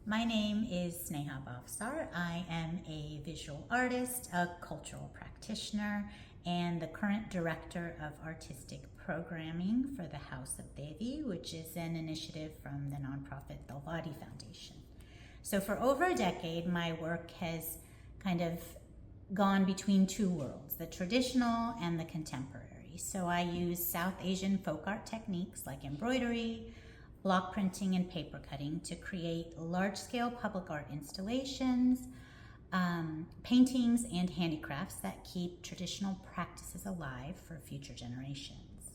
My name is Sneha Bhavsar. I am a visual artist, a cultural practitioner, and the current director of artistic programming for the House of Devi, which is an initiative from the nonprofit Dalvadi Foundation. So for over a decade, my work has kind of gone between two worlds, the traditional and the contemporary. So I use South Asian folk art techniques like embroidery, block printing, and paper cutting to create large-scale public art installations, paintings, and handicrafts that keep traditional practices alive for future generations.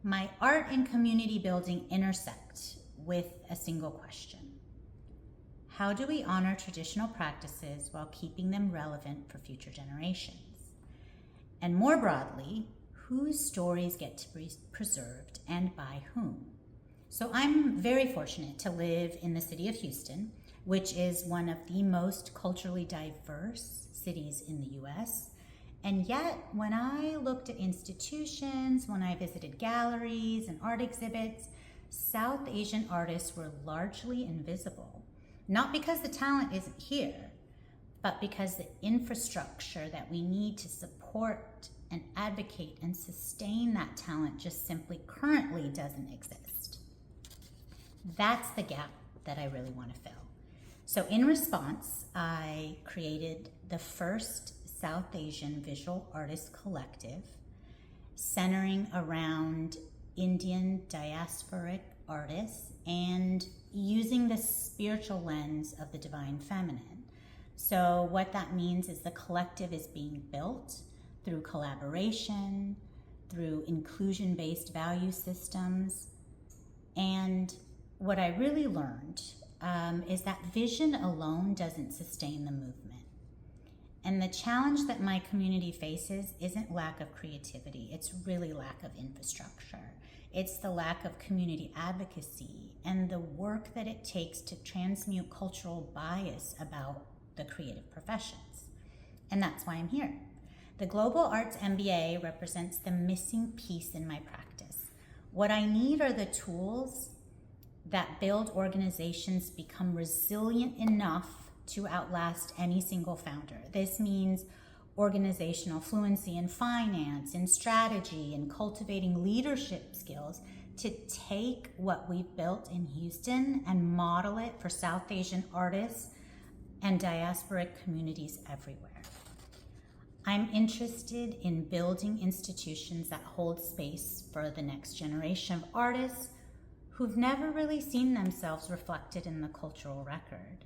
My art and community building intersect with a single question. How do we honor traditional practices while keeping them relevant for future generations? And more broadly, whose stories get to be preserved and by whom? So I'm very fortunate to live in the city of Houston, which is one of the most culturally diverse cities in the US. And yet, when I looked at institutions, when I visited galleries and art exhibits, South Asian artists were largely invisible. Not because the talent isn't here, but because the infrastructure that we need to support and advocate and sustain that talent just simply currently doesn't exist. That's the gap that I really want to fill. So in response, I created the first South Asian visual artist collective centering around Indian diasporic artists and using the spiritual lens of the divine feminine. So what that means is the collective is being built through collaboration, through inclusion-based value systems, and what I really learned is that vision alone doesn't sustain the movement. And the challenge that my community faces isn't lack of creativity, it's really lack of infrastructure. It's the lack of community advocacy and the work that it takes to transmute cultural bias about the creative professions. And that's why I'm here. The Global Arts MBA represents the missing piece in my practice. What I need are the tools that build organizations become resilient enough to outlast any single founder. This means organizational fluency in finance, in strategy, and cultivating leadership skills to take what we've built in Houston and model it for South Asian artists and diasporic communities everywhere. I'm interested in building institutions that hold space for the next generation of artists who've never really seen themselves reflected in the cultural record.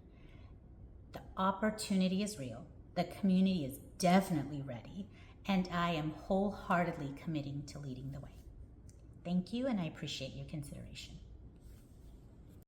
The opportunity is real, the community is definitely ready, and I am wholeheartedly committing to leading the way. Thank you, and I appreciate your consideration.